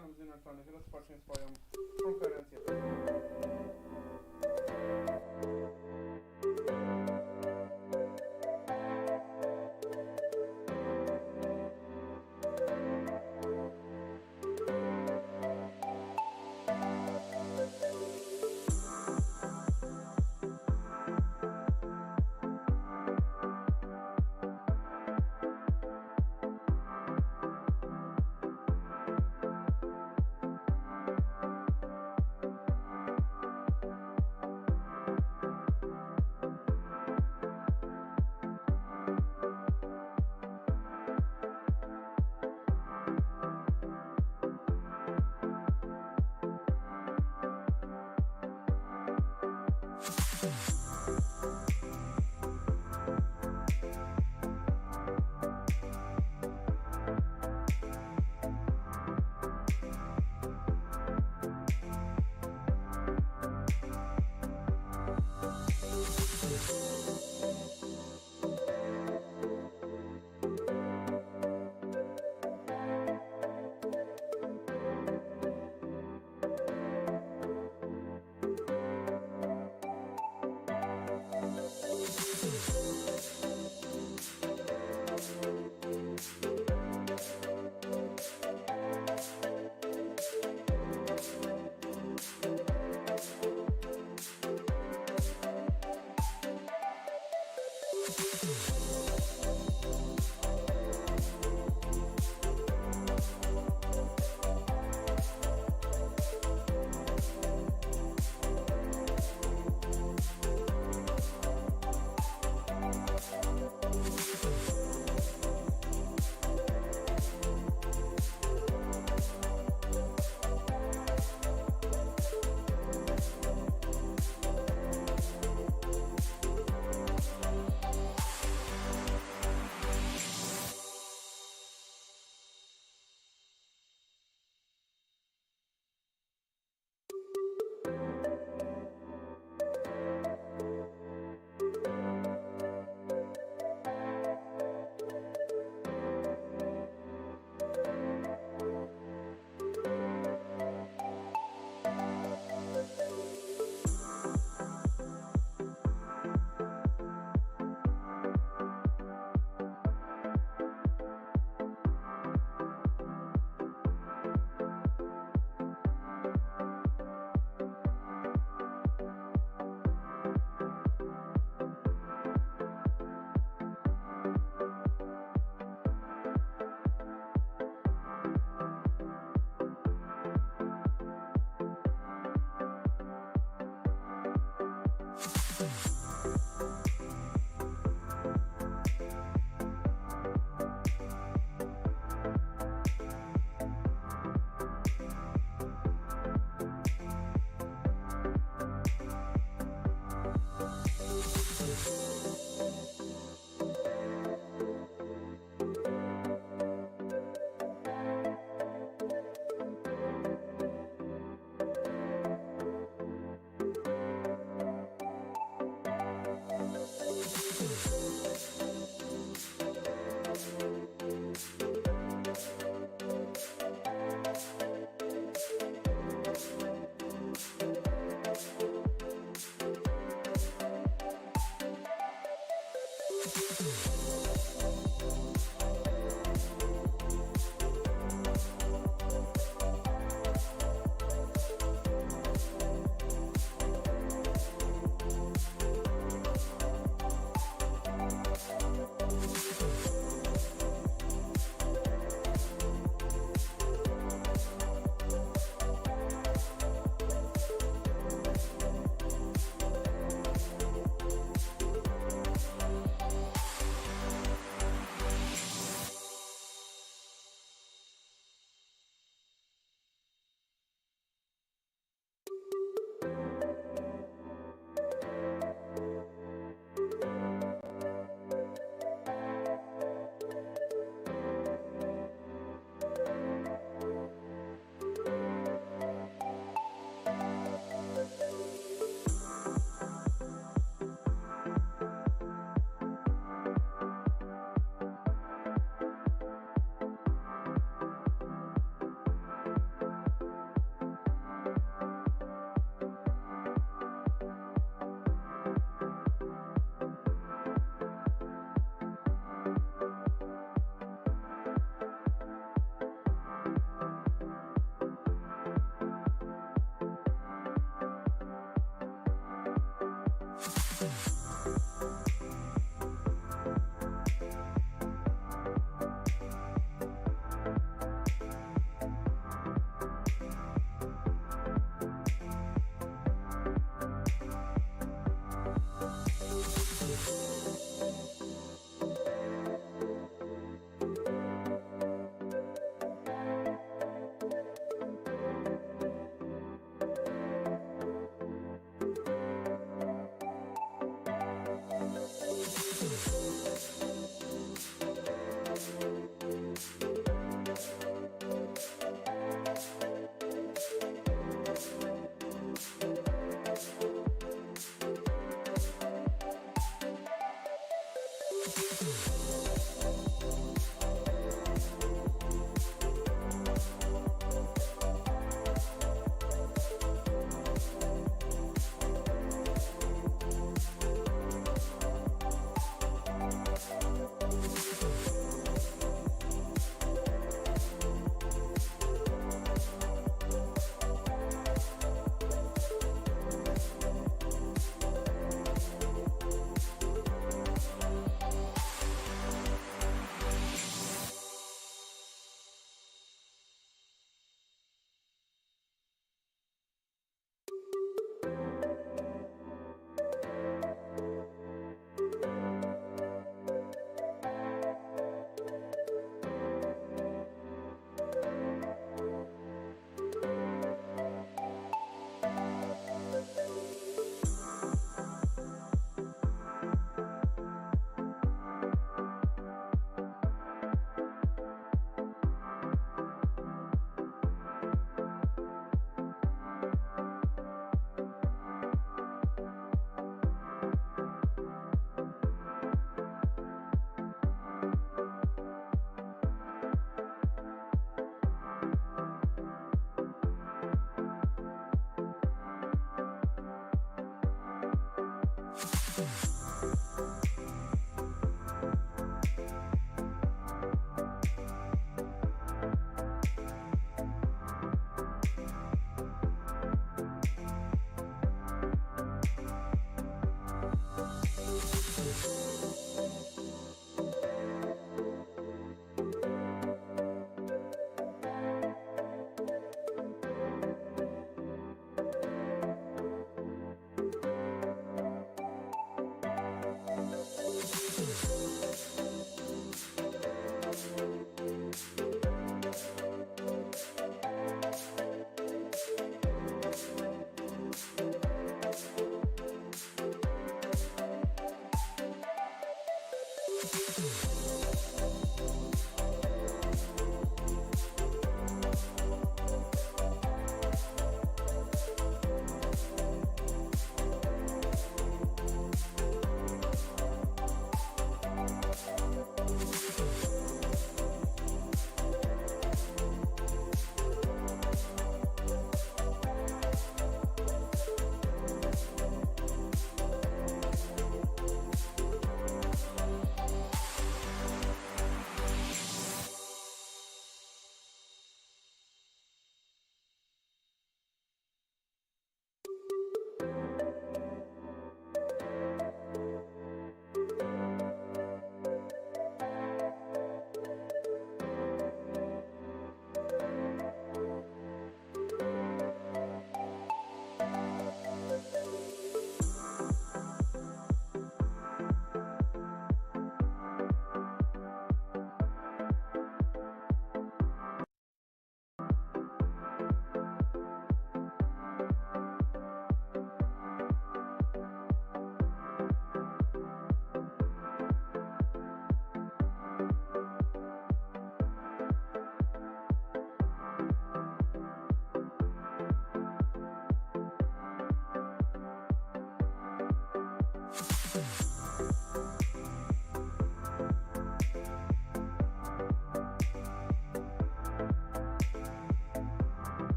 Stanów Zjednoczonych rozpocznie swoją konferencję.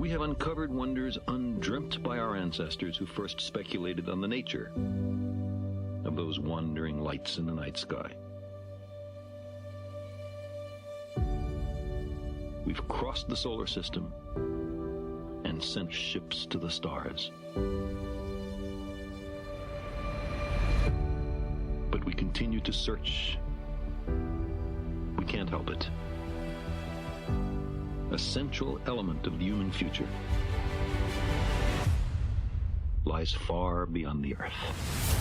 We have uncovered wonders undreamt by our ancestors who first speculated on the nature of those wandering lights in the night sky. We've crossed the solar system and sent ships to the stars. But we continue to search. We can't help it. A central element of the human future lies far beyond the Earth.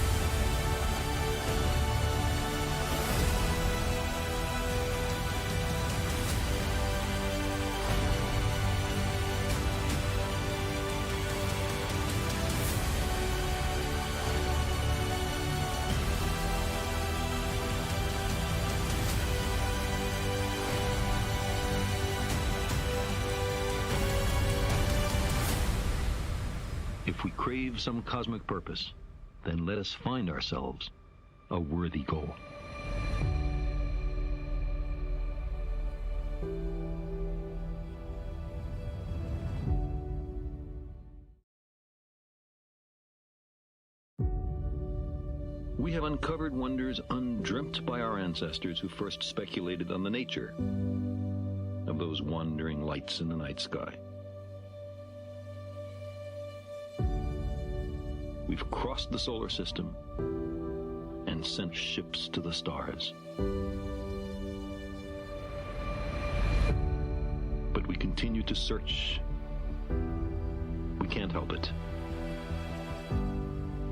If we crave some cosmic purpose, then let us find ourselves a worthy goal. We have uncovered wonders undreamt by our ancestors who first speculated on the nature of those wandering lights in the night sky. We've crossed the solar system and sent ships to the stars. But we continue to search. We can't help it.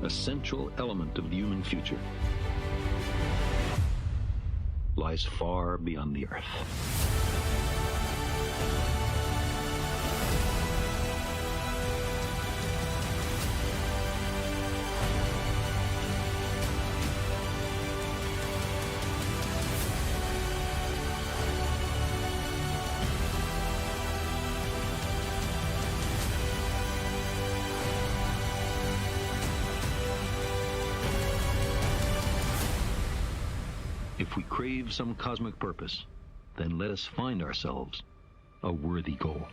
A central element of the human future lies far beyond the Earth. If we crave some cosmic purpose, then let us find ourselves a worthy goal.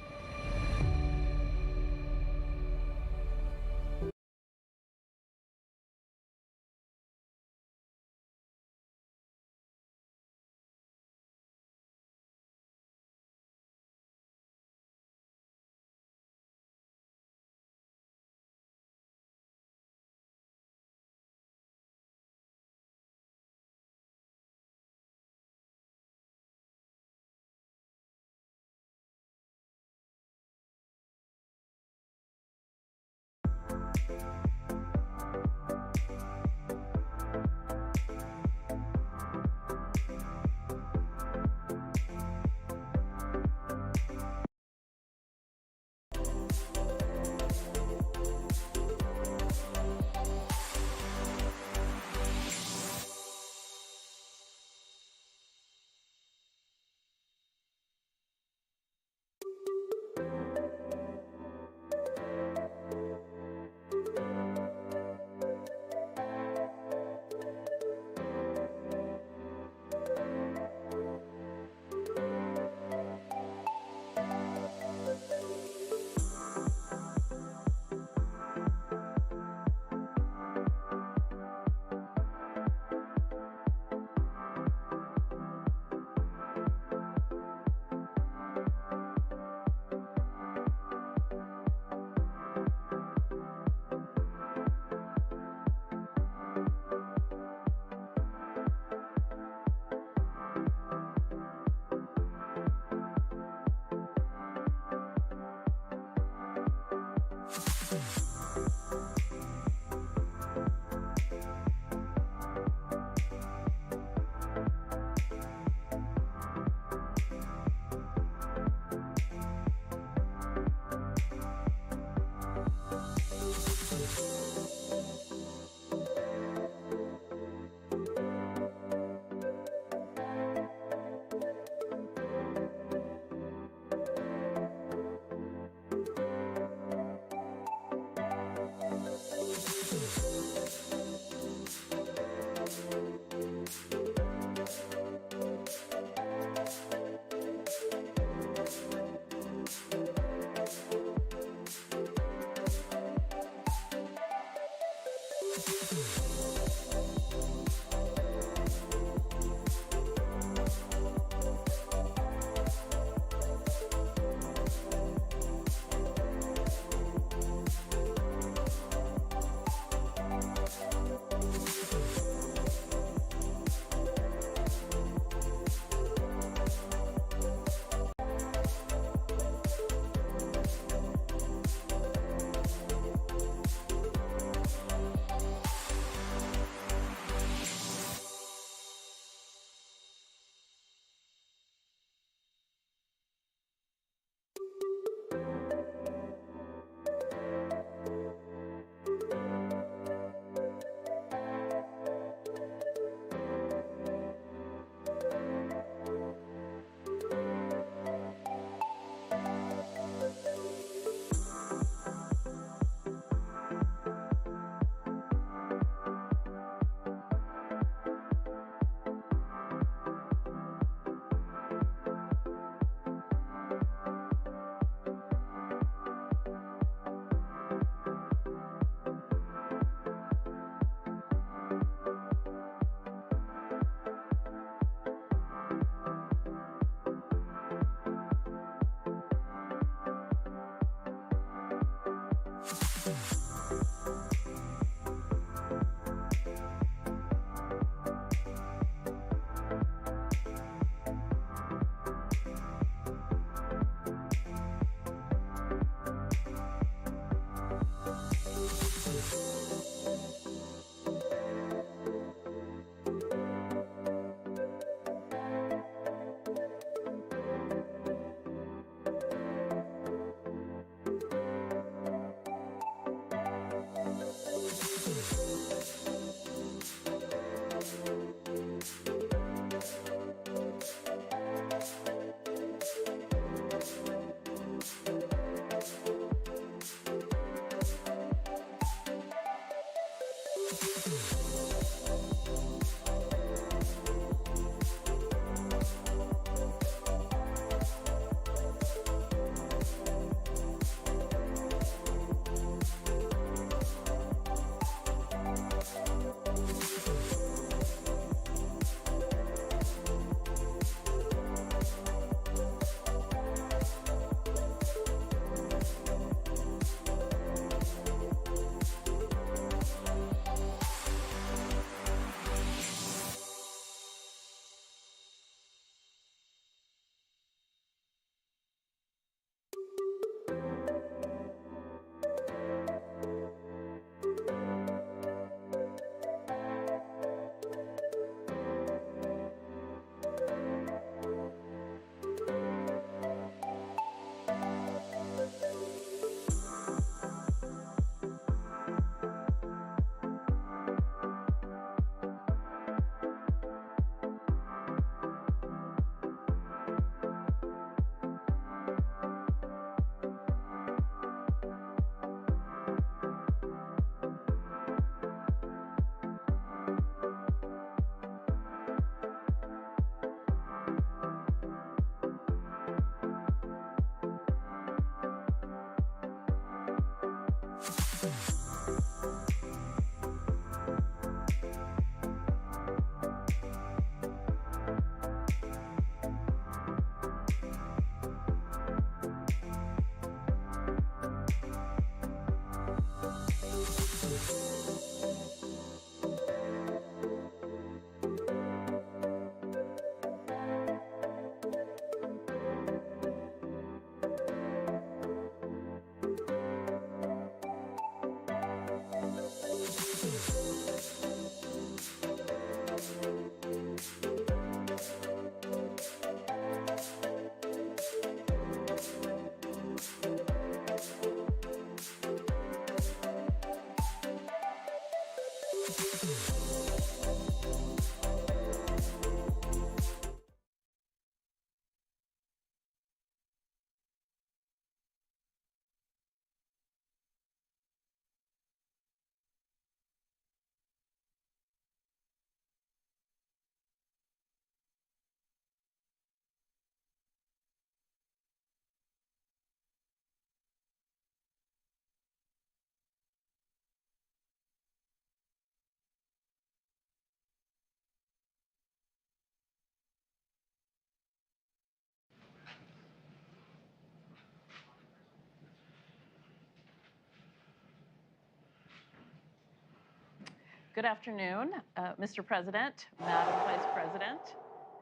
Good afternoon, Mr. President, Madam Vice President,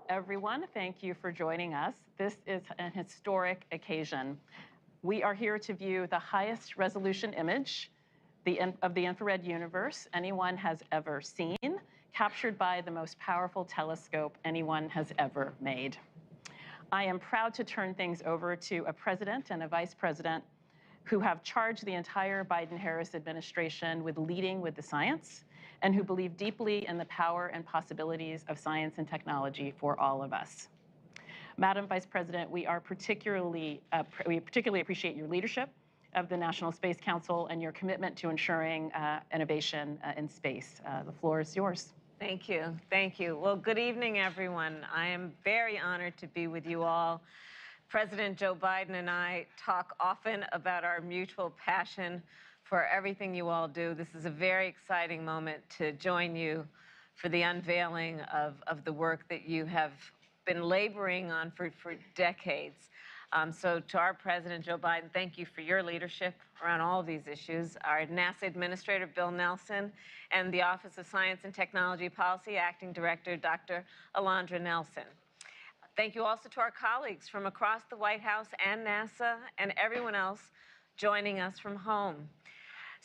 everyone. Thank you for joining us. This is an historic occasion. We are here to view the highest resolution image of the infrared universe anyone has ever seen, captured by the most powerful telescope anyone has ever made. I am proud to turn things over to a president and a vice president who have charged the entire Biden-Harris administration with leading with the science and who believe deeply in the power and possibilities of science and technology for all of us. Madam Vice President, we particularly appreciate your leadership of the National Space Council and your commitment to ensuring innovation in space. The floor is yours. Thank you. Thank you. Well, good evening, everyone. I am very honored to be with you all. President Joe Biden and I talk often about our mutual passion for everything you all do. This is a very exciting moment to join you for the unveiling of the work that you have been laboring on for decades. So to our President Joe Biden, thank you for your leadership around all of these issues. Our NASA Administrator Bill Nelson and the Office of Science and Technology Policy Acting Director Dr. Alondra Nelson. Thank you also to our colleagues from across the White House and NASA and everyone else joining us from home.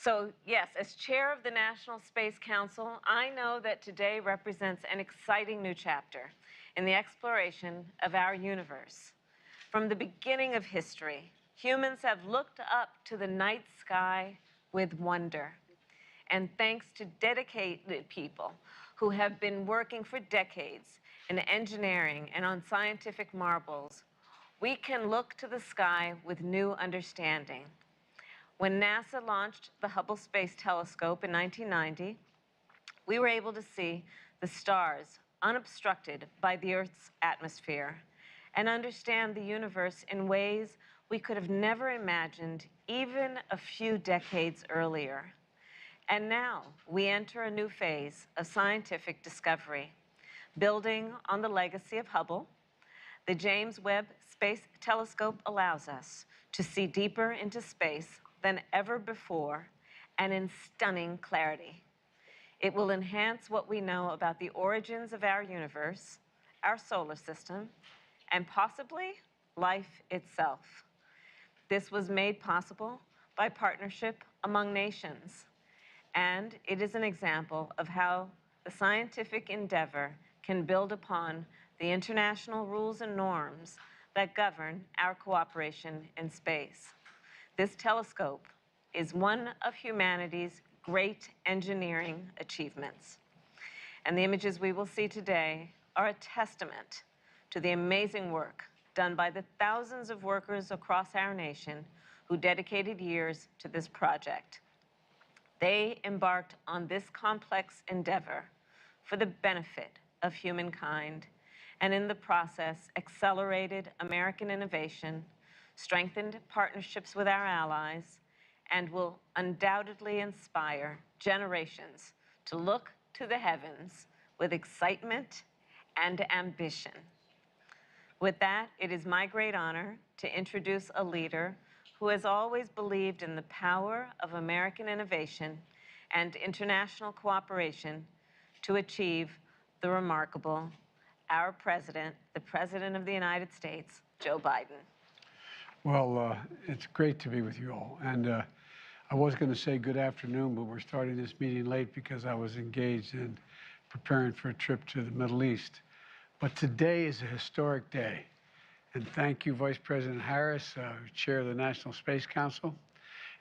So yes, as chair of the National Space Council, I know that today represents an exciting new chapter in the exploration of our universe. From the beginning of history, humans have looked up to the night sky with wonder. And thanks to dedicated people who have been working for decades in engineering and on scientific marvels, we can look to the sky with new understanding. When NASA launched the Hubble Space Telescope in 1990, we were able to see the stars unobstructed by the Earth's atmosphere and understand the universe in ways we could have never imagined even a few decades earlier. And now we enter a new phase of scientific discovery. Building on the legacy of Hubble, the James Webb Space Telescope allows us to see deeper into space than ever before and in stunning clarity. It will enhance what we know about the origins of our universe, our solar system, and possibly life itself. This was made possible by partnership among nations, and it is an example of how the scientific endeavor can build upon the international rules and norms that govern our cooperation in space. This telescope is one of humanity's great engineering achievements. And the images we will see today are a testament to the amazing work done by the thousands of workers across our nation who dedicated years to this project. They embarked on this complex endeavor for the benefit of humankind, and in the process accelerated American innovation, strengthened partnerships with our allies, and will undoubtedly inspire generations to look to the heavens with excitement and ambition. With that, it is my great honor to introduce a leader who has always believed in the power of American innovation and international cooperation to achieve the remarkable, our president, the President of the United States, Joe Biden. Well, it's great to be with you all. And I was going to say good afternoon, but we're starting this meeting late because I was engaged in preparing for a trip to the Middle East. But today is a historic day. And thank you, Vice President Harris, Chair of the National Space Council.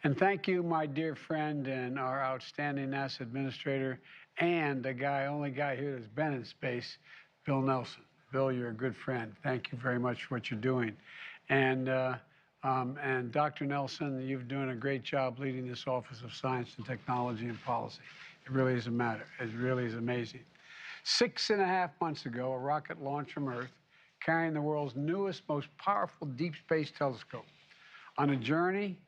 And thank you, my dear friend and our outstanding NASA Administrator and the only guy here that's been in space, Bill Nelson. Bill, you're a good friend. Thank you very much for what you're doing. And Dr. Nelson, you're doing a great job leading this Office of Science and Technology and Policy. It really is a matter. It really is amazing. 6.5 months ago, a rocket launched from Earth, carrying the world's newest, most powerful deep space telescope on a journey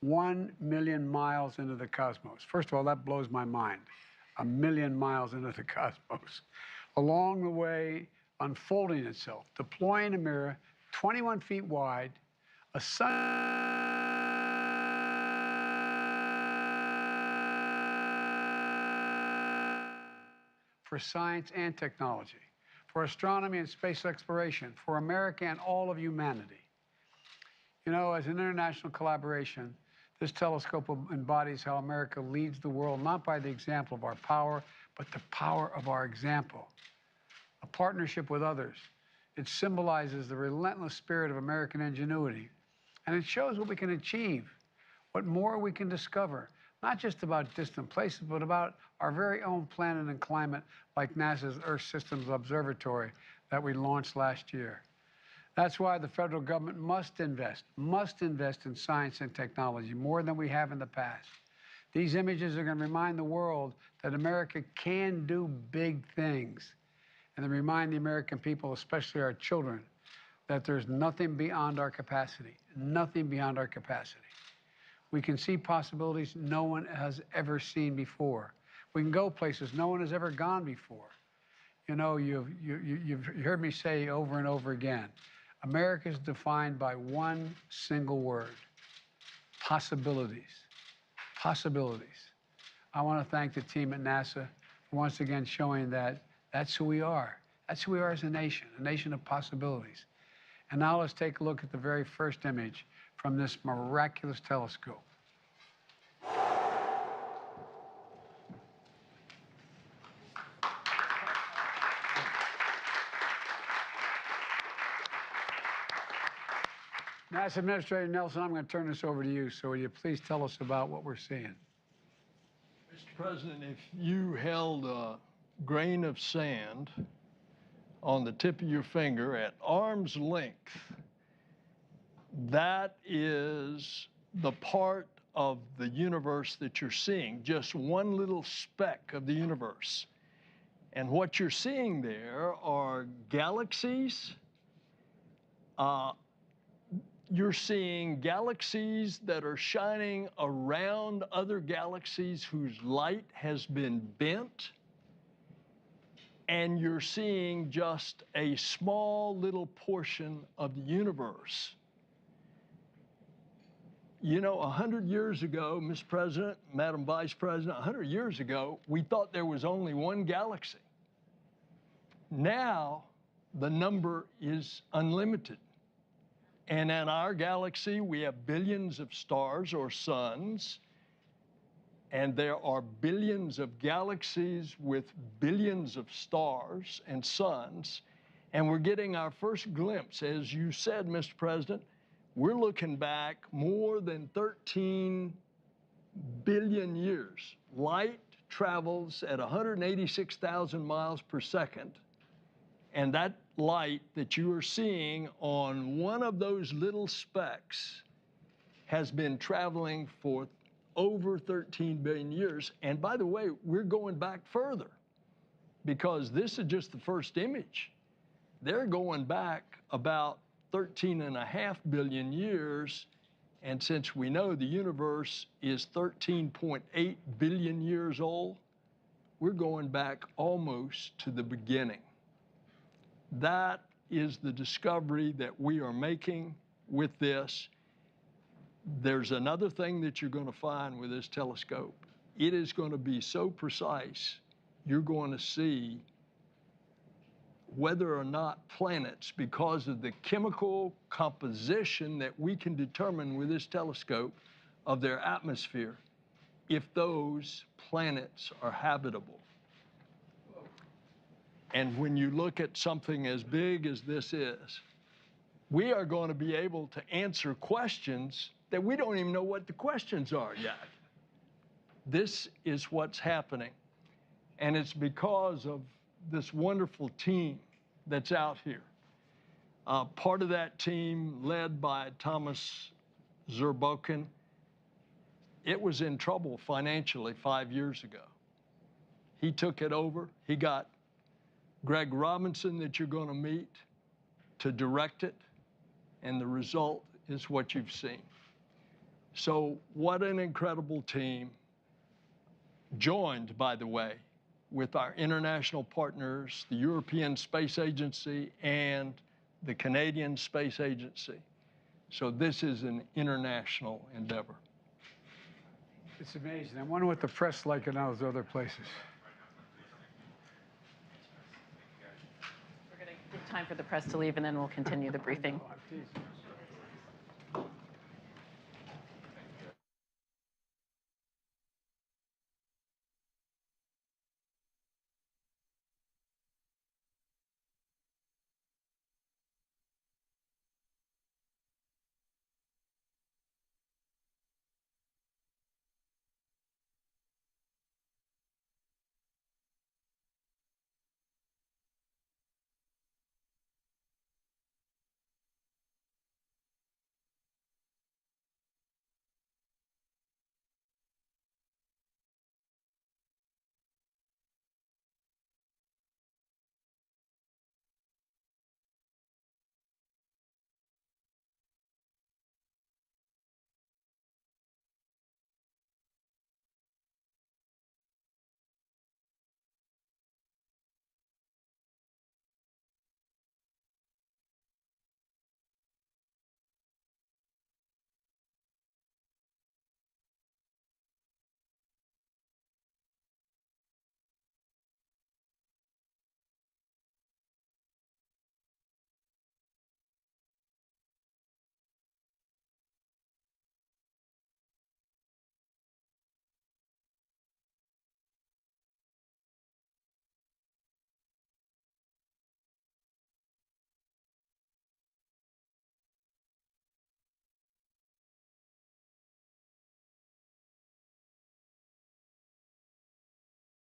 1 million miles into the cosmos. First of all, that blows my mind. 1 million miles into the cosmos. Along the way, unfolding itself, deploying a mirror 21 feet wide, a sun for science and technology, for astronomy and space exploration, for America and all of humanity. You know, as an international collaboration, this telescope embodies how America leads the world, not by the example of our power, but the power of our example. A partnership with others. It symbolizes the relentless spirit of American ingenuity, and it shows what we can achieve, what more we can discover, not just about distant places, but about our very own planet and climate, like NASA's Earth Systems Observatory that we launched last year. That's why the federal government must invest in science and technology more than we have in the past. These images are going to remind the world that America can do big things, and they remind the American people, especially our children, that there's nothing beyond our capacity, nothing beyond our capacity. We can see possibilities no one has ever seen before. We can go places no one has ever gone before. You know, you've heard me say over and over again, America is defined by one single word: possibilities. Possibilities. I want to thank the team at NASA for once again showing that that's who we are. That's who we are as a nation of possibilities. And now let's take a look at the very first image from this miraculous telescope. NASA Administrator Nelson, I'm going to turn this over to you. So will you please tell us about what we're seeing? Mr. President, if you held a grain of sand on the tip of your finger at arm's length, that is the part of the universe that you're seeing, just one little speck of the universe. And what you're seeing there are galaxies. You're seeing galaxies that are shining around other galaxies whose light has been bent. And you're seeing just a small little portion of the universe. You know, 100 years ago, Mr. President, Madam Vice President, 100 years ago, we thought there was only one galaxy. Now, the number is unlimited. And in our galaxy, we have billions of stars or suns, and there are billions of galaxies with billions of stars and suns, and we're getting our first glimpse. As you said, Mr. President, we're looking back more than 13 billion years. Light travels at 186,000 miles per second, and that light that you are seeing on one of those little specks has been traveling for over 13 billion years. And by the way, we're going back further because this is just the first image. They're going back about 13.5 billion years. And since we know the universe is 13.8 billion years old, we're going back almost to the beginning. That is the discovery that we are making with this. There's another thing that you're going to find with this telescope. It is going to be so precise, you're going to see whether or not planets, because of the chemical composition that we can determine with this telescope of their atmosphere, if those planets are habitable. And when you look at something as big as this is, we are going to be able to answer questions that we don't even know what the questions are yet. This is what's happening. And it's because of this wonderful team that's out here. Part of that team, led by Thomas Zurbuchen, it was in trouble financially 5 years ago. He took it over. He got Greg Robinson, that you're going to meet, to direct it, and the result is what you've seen. So what an incredible team, joined, by the way, with our international partners, the European Space Agency and the Canadian Space Agency. So this is an international endeavor. It's amazing. I wonder what the press like in those other places. time for the press to leave, and then we'll continue the briefing. I'm teasing.